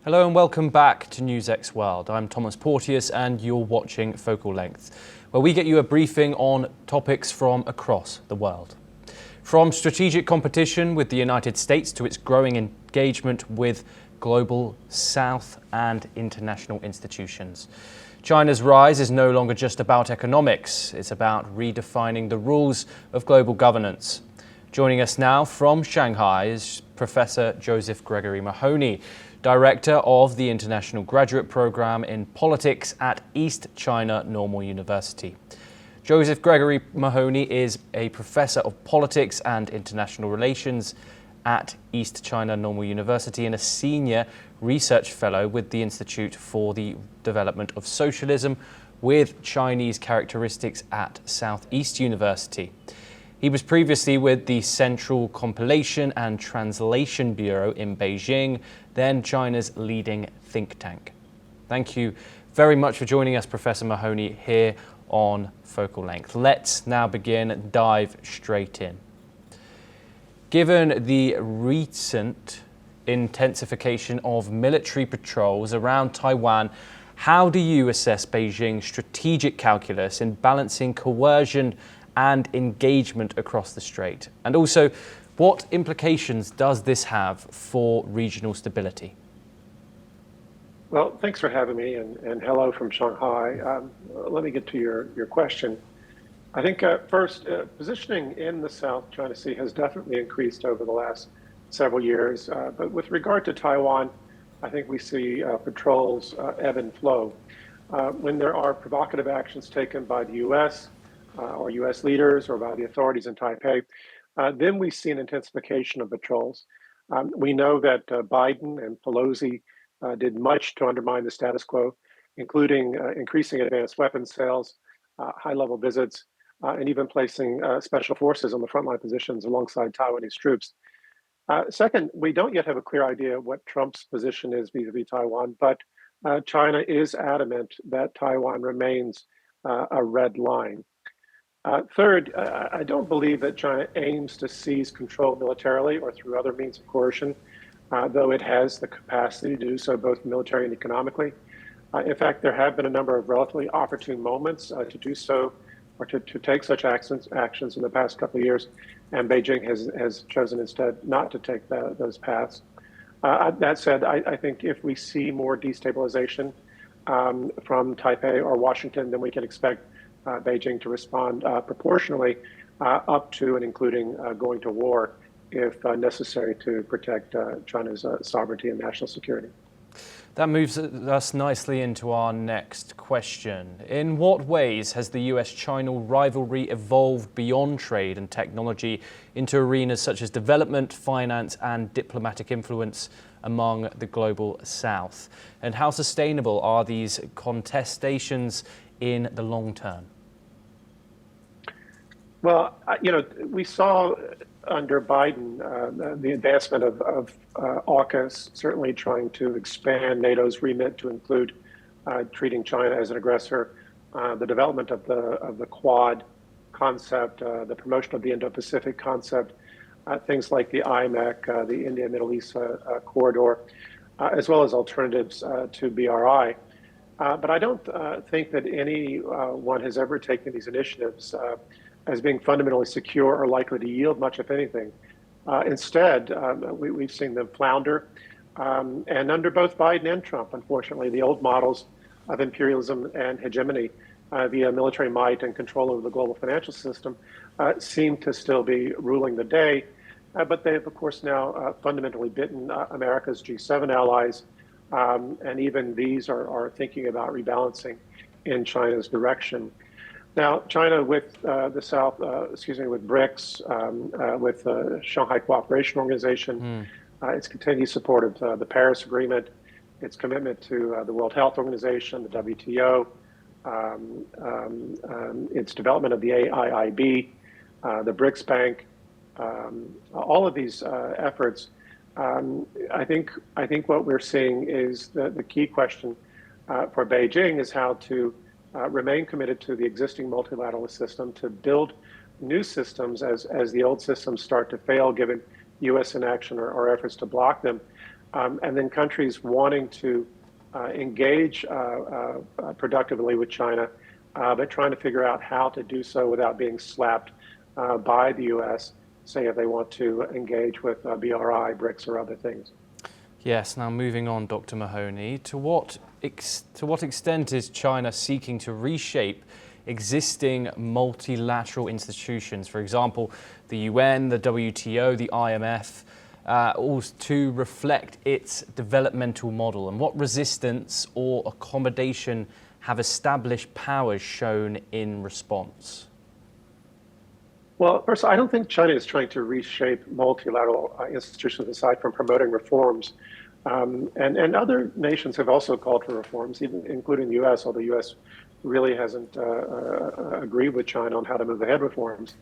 Hello and welcome back to NewsX World. I'm Thomas Porteus and you're watching Focal Length, where we get you a briefing on topics from across the world. From strategic competition with the United States to its growing engagement with global South and international institutions. China's rise is no longer just about economics, it's about redefining the rules of global governance. Joining us now from Shanghai is Professor Josef Gregory Mahoney, Director of the International Graduate Program in Politics at East China Normal University. Josef Gregory Mahoney is a Professor of Politics and International Relations at East China Normal University and a Senior Research Fellow with the Institute for the Development of Socialism with Chinese Characteristics at Southeast University. He was previously with the Central Compilation and Translation Bureau in Beijing, then China's leading think tank. Thank you very much for joining us, Professor Mahoney, here on Focal Length. Let's now begin and dive straight in. Given the recent intensification of military patrols around Taiwan, how do you assess Beijing's strategic calculus in balancing coercion and engagement across the Strait? And also, what implications does this have for regional stability? Well, thanks for having me, and hello from Shanghai. Let me get to your question. I think first, positioning in the South China Sea has definitely increased over the last several years. But with regard to Taiwan, I think we see patrols ebb and flow. When there are provocative actions taken by the U.S., or U.S. leaders or by the authorities in Taipei, then we see an intensification of patrols. We know that Biden and Pelosi did much to undermine the status quo, including increasing advanced weapons sales, high-level visits, and even placing special forces on the frontline positions alongside Taiwanese troops. Second, we don't yet have a clear idea what Trump's position is vis-a-vis Taiwan, but China is adamant that Taiwan remains a red line. Third, I don't believe that China aims to seize control militarily or through other means of coercion, though it has the capacity to do so both military and economically. In fact, there have been a number of relatively opportune moments to do so or to take such actions in the past couple of years, and Beijing has chosen instead not to take those paths. That said, I think if we see more destabilization from Taipei or Washington, then we can expect Beijing to respond proportionally up to and including going to war if necessary to protect China's sovereignty and national security. That moves us nicely into our next question. In what ways has the US-China rivalry evolved beyond trade and technology into arenas such as development, finance, and diplomatic influence among the global South? And how sustainable are these contestations in the long term? Well, we saw under Biden the advancement of AUKUS, certainly trying to expand NATO's remit to include treating China as an aggressor, the development of the Quad concept, the promotion of the Indo-Pacific concept, things like the IMEC, the India-Middle East corridor, as well as alternatives to BRI. But I don't think that anyone has ever taken these initiatives as being fundamentally secure or likely to yield much, if anything. Instead, we've seen them flounder. And under both Biden and Trump, unfortunately, the old models of imperialism and hegemony via military might and control over the global financial system seem to still be ruling the day. But they have, of course, now fundamentally bitten America's G7 allies. And even these are thinking about rebalancing in China's direction. Now, China with the South, with BRICS, with the Shanghai Cooperation Organization, its continued support of the Paris Agreement, its commitment to the World Health Organization, the WTO, its development of the AIIB, the BRICS Bank, all of these efforts. I think what we're seeing is the key question for Beijing is how to remain committed to the existing multilateral system, to build new systems as the old systems start to fail, given U.S. inaction or efforts to block them, and then countries wanting to engage productively with China, but trying to figure out how to do so without being slapped by the U.S., say if they want to engage with BRI, BRICS, or other things. Yes, now moving on, Dr. Mahoney, to what extent is China seeking to reshape existing multilateral institutions, for example, the UN, the WTO, the IMF, all to reflect its developmental model? And what resistance or accommodation have established powers shown in response? Well, first, I don't think China is trying to reshape multilateral institutions aside from promoting reforms. And other nations have also called for reforms, even including the U.S., although the U.S. really hasn't agreed with China on how to move ahead reforms.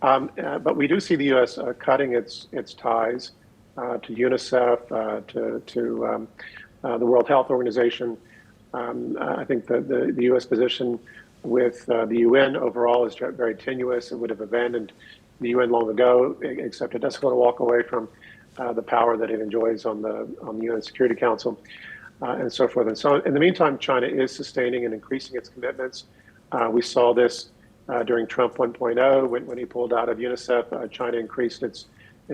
But we do see the U.S. Cutting its ties to UNICEF, to the World Health Organization. I think the U.S. position with the UN overall is very tenuous. It would have abandoned the UN long ago, except it doesn't want to walk away from the power that it enjoys on the UN Security Council, and so forth and so on. In the meantime, China is sustaining and increasing its commitments. We saw this during Trump 1.0 when he pulled out of UNICEF. China increased its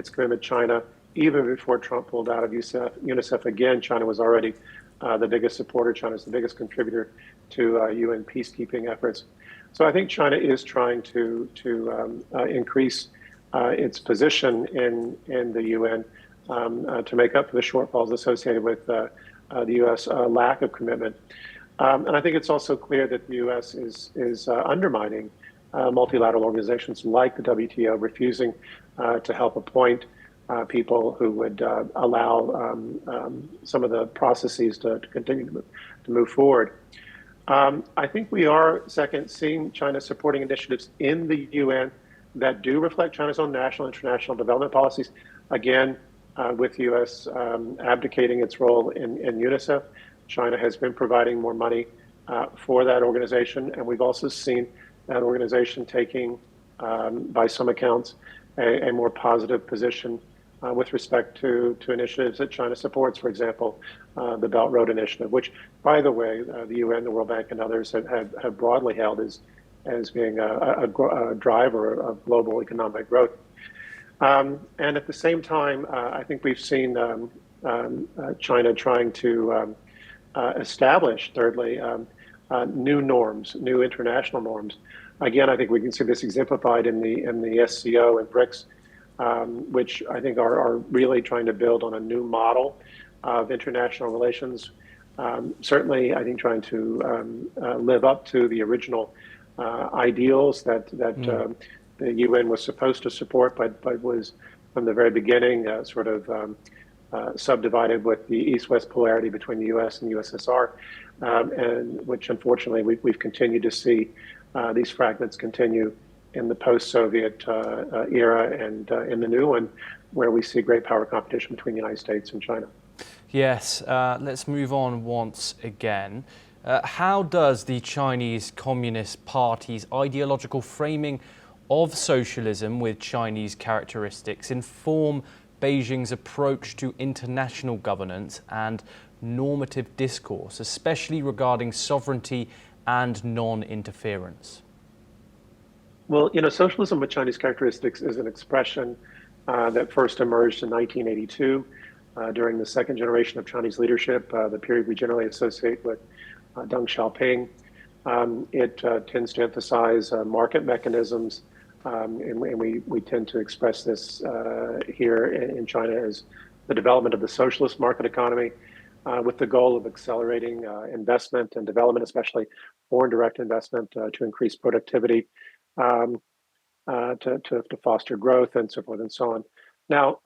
commitment. China, even before Trump pulled out of UNICEF again, China was already the biggest supporter. China is the biggest contributor to UN peacekeeping efforts. So I think China is trying to increase its position in the UN to make up for the shortfalls associated with the U.S. Lack of commitment. And I think it's also clear that the U.S. is undermining multilateral organizations like the WTO, refusing to help appoint people who would allow some of the processes to continue to move forward. I think we are, second, seeing China supporting initiatives in the UN that do reflect China's own national and international development policies. Again, with the U.S. Abdicating its role in UNICEF, China has been providing more money for that organization. And we've also seen that organization taking, by some accounts, a more positive position with respect to initiatives that China supports, for example, the Belt Road Initiative, which, by the way, the UN, the World Bank, and others have broadly held as being a driver of global economic growth. And at the same time, I think we've seen China trying to establish, thirdly, new norms, new international norms. Again, I think we can see this exemplified in the SCO and BRICS, which I think are really trying to build on a new model of international relations. Certainly, I think trying to live up to the original ideals that the UN was supposed to support, but was from the very beginning sort of subdivided with the East-West polarity between the US and the USSR, and which unfortunately we've continued to see these fragments continue in the post-Soviet era and in the new one, where we see great power competition between the United States and China. Yes, let's move on once again. How does the Chinese Communist Party's ideological framing of socialism with Chinese characteristics inform Beijing's approach to international governance and normative discourse, especially regarding sovereignty and non-interference? Well, socialism with Chinese characteristics is an expression that first emerged in 1982 during the second generation of Chinese leadership, the period we generally associate with Deng Xiaoping. It tends to emphasize market mechanisms, and we tend to express this here in China as the development of the socialist market economy, with the goal of accelerating investment and development, especially foreign direct investment, to increase productivity, to foster growth, and so forth and so on. Now,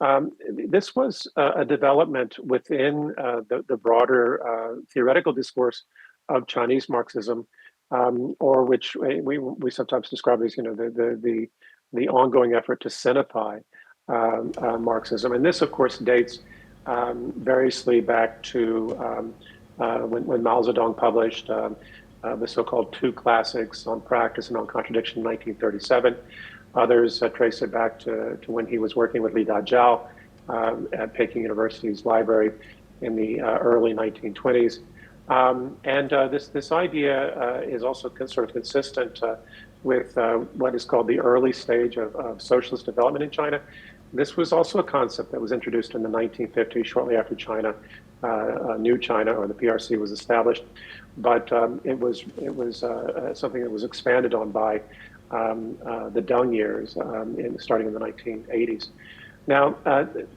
this was a development within the broader theoretical discourse of Chinese Marxism, or which we sometimes describe as, the ongoing effort to sinify Marxism. And this, of course, dates variously back to when Mao Zedong published the so-called two classics on practice and on contradiction in 1937. Others trace it back to when he was working with Li Dajiao at Peking University's library in the early 1920s. This idea is also sort of consistent with what is called the early stage of socialist development in China. This was also a concept that was introduced in the 1950s, shortly after China, New China, or the PRC, was established. But it was something that was expanded on by the Deng years, starting in the 1980s. Now,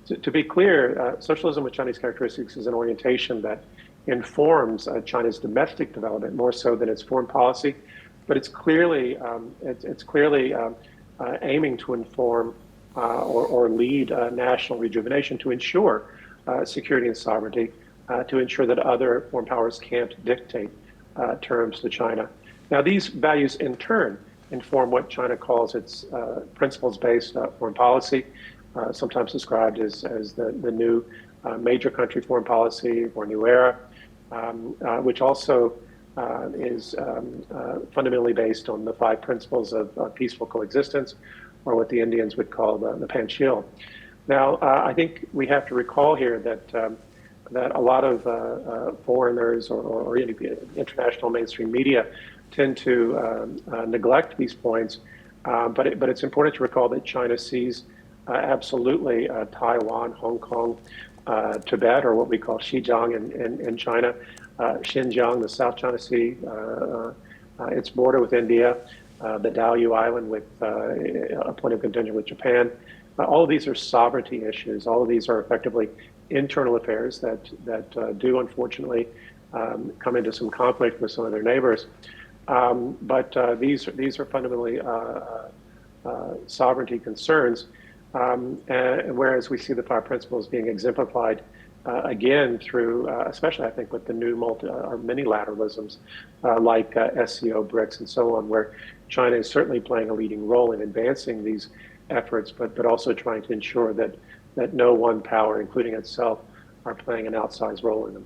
to be clear, socialism with Chinese characteristics is an orientation that informs China's domestic development more so than its foreign policy, but it's clearly aiming to inform or lead national rejuvenation to ensure security and sovereignty, to ensure that other foreign powers can't dictate terms to China. Now, these values in turn inform what China calls its principles-based foreign policy, sometimes described as the new major country foreign policy or new era, which also is fundamentally based on the 5 principles of peaceful coexistence, or what the Indians would call the Panchil. Now, I think we have to recall here that a lot of foreigners or international mainstream media tend to neglect these points, but it's important to recall that China sees absolutely Taiwan, Hong Kong, Tibet, or what we call Xinjiang in China, Xinjiang, the South China Sea, its border with India, the Diaoyu Island with a point of contention with Japan. All of these are sovereignty issues. All of these are effectively internal affairs that do unfortunately come into some conflict with some of their neighbors. But these are fundamentally sovereignty concerns. Whereas we see the 5 principles being exemplified again through, especially I think with the new mini-lateralisms like SCO, BRICS, and so on, where China is certainly playing a leading role in advancing these efforts, but also trying to ensure that no one power, including itself, are playing an outsized role in them.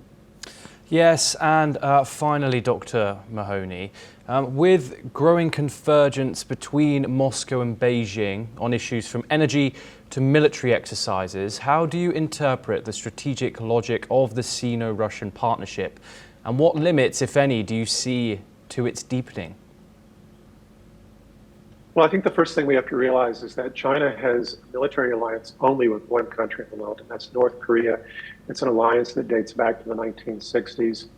Yes, and finally, Dr. Mahoney, with growing convergence between Moscow and Beijing on issues from energy to military exercises, how do you interpret the strategic logic of the Sino-Russian partnership, and what limits, if any, do you see to its deepening? Well, I think the first thing we have to realize is that China has a military alliance only with one country in the world, and that's North Korea. It's an alliance that dates back to the 1960s.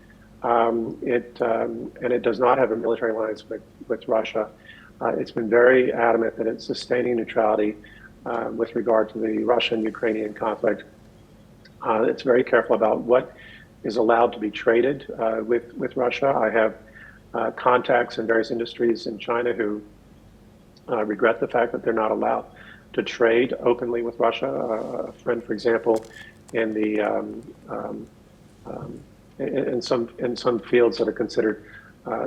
And it does not have a military alliance with Russia. It's been very adamant that it's sustaining neutrality with regard to the Russian-Ukrainian conflict. It's very careful about what is allowed to be traded with Russia. I have contacts in various industries in China who regret the fact that they're not allowed to trade openly with Russia. A friend, for example, in some fields that are considered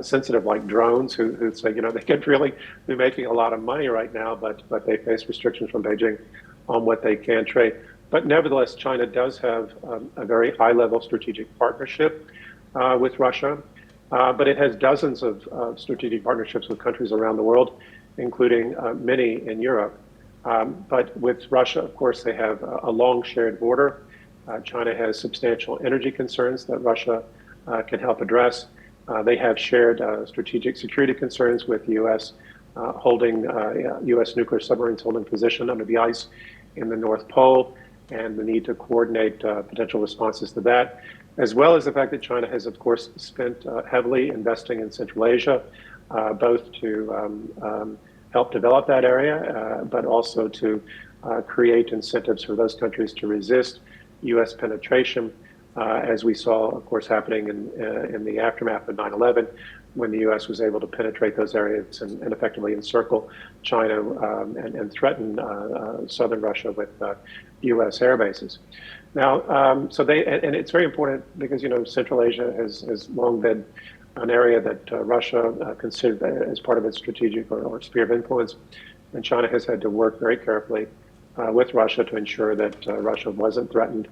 sensitive, like drones, who say, they could really be making a lot of money right now, but they face restrictions from Beijing on what they can trade. But nevertheless, China does have a very high-level strategic partnership with Russia, but it has dozens of strategic partnerships with countries around the world, including many in Europe. But with Russia, of course, they have a long shared border. China has substantial energy concerns that Russia can help address. They have shared strategic security concerns with the U.S. Holding U.S. nuclear submarines holding position under the ice in the North Pole, and the need to coordinate potential responses to that, as well as the fact that China has, of course, spent heavily investing in Central Asia, both to help develop that area, but also to create incentives for those countries to resist U.S. penetration, as we saw, of course, happening in the aftermath of 9/11, when the U.S. was able to penetrate those areas and effectively encircle China and threaten southern Russia with U.S. air bases. Now, and it's very important because, Central Asia has long been an area that Russia considered as part of its strategic or sphere of influence, and China has had to work very carefully with Russia to ensure that Russia wasn't threatened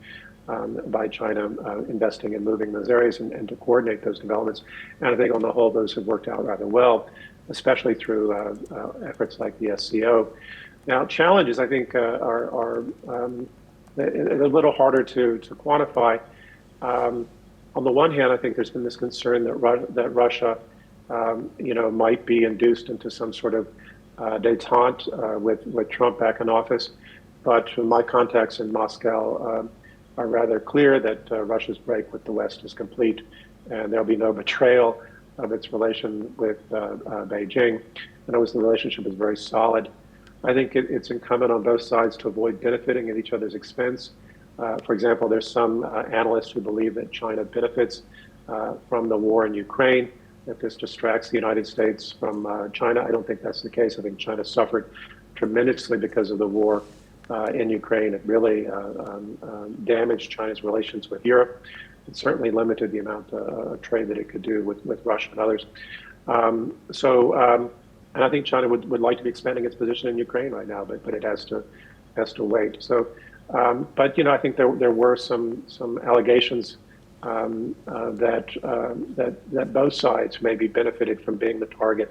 by China investing and moving those areas and to coordinate those developments. And I think on the whole, those have worked out rather well, especially through efforts like the SCO. Now, challenges, I think, are a little harder to quantify. On the one hand, I think there's been this concern that Russia, might be induced into some sort of détente with Trump back in office. But my contacts in Moscow are rather clear that Russia's break with the West is complete, and there'll be no betrayal of its relation with Beijing. And always the relationship is very solid. I think it's incumbent on both sides to avoid benefiting at each other's expense. For example, there's some analysts who believe that China benefits from the war in Ukraine, that this distracts the United States from China. I don't think that's the case. I think China suffered tremendously because of the war in Ukraine. It really damaged China's relations with Europe. It certainly limited the amount of trade that it could do with Russia and others. And I think China would like to be expanding its position in Ukraine right now, but it has to wait. So, but I think there were some allegations that both sides maybe benefited from being the target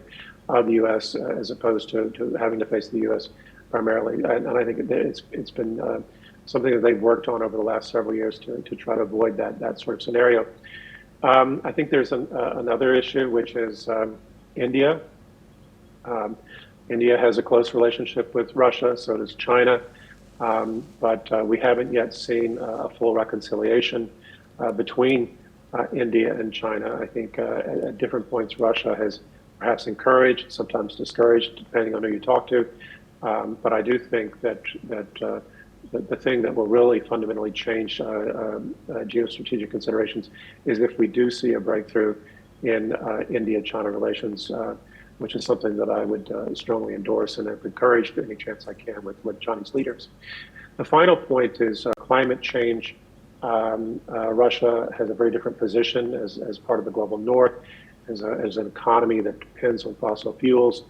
of the U.S. As opposed to having to face the U.S. primarily. And I think it's been something that they've worked on over the last several years to try to avoid that sort of scenario. I think there's another issue, which is India. India has a close relationship with Russia, so does China, but we haven't yet seen a full reconciliation between India and China. I think at different points Russia has perhaps encouraged, sometimes discouraged, depending on who you talk to. But I do think that the thing that will really fundamentally change geostrategic considerations is if we do see a breakthrough in India-China relations, which is something that I would strongly endorse and have encouraged any chance I can with Chinese leaders. The final point is climate change. Russia has a very different position as part of the global north, as an economy that depends on fossil fuels.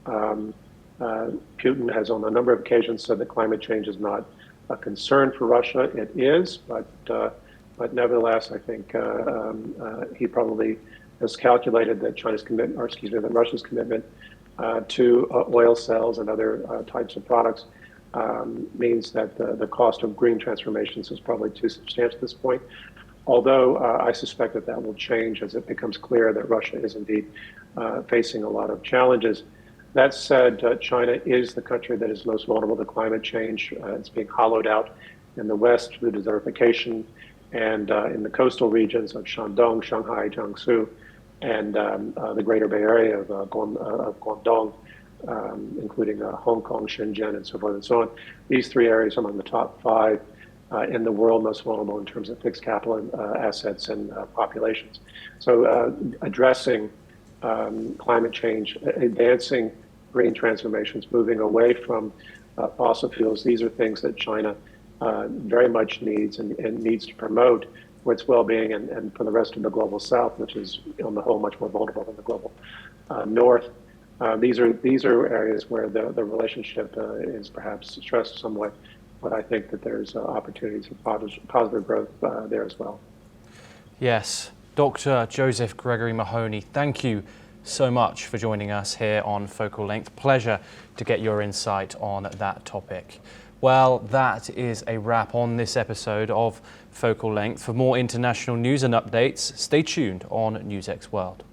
Putin has on a number of occasions said that climate change is not a concern for Russia. It is, but nevertheless, I think he probably has calculated that that Russia's commitment to oil cells and other types of products means that the cost of green transformations is probably too substantial at this point. Although I suspect that will change as it becomes clear that Russia is indeed facing a lot of challenges. That said, China is the country that is most vulnerable to climate change. It's being hollowed out in the west through desertification, and in the coastal regions of Shandong, Shanghai, Jiangsu, and the greater Bay Area of Guangdong, including Hong Kong, Shenzhen, and so forth and so on. These three areas are among the top 5 in the world most vulnerable in terms of fixed capital assets and populations. So addressing climate change, advancing green transformations, moving away from fossil fuels, these are things that China very much needs and needs to promote for its well-being and for the rest of the global south, which is on the whole much more vulnerable than the global north. These are areas where the relationship is perhaps stressed somewhat, but I think that there's opportunities for positive growth there as well. Yes. Dr. Josef Gregory Mahoney, thank you so much for joining us here on Focal Length. Pleasure to get your insight on that topic. Well, that is a wrap on this episode of Focal Length. For more international news and updates, stay tuned on NewsX World.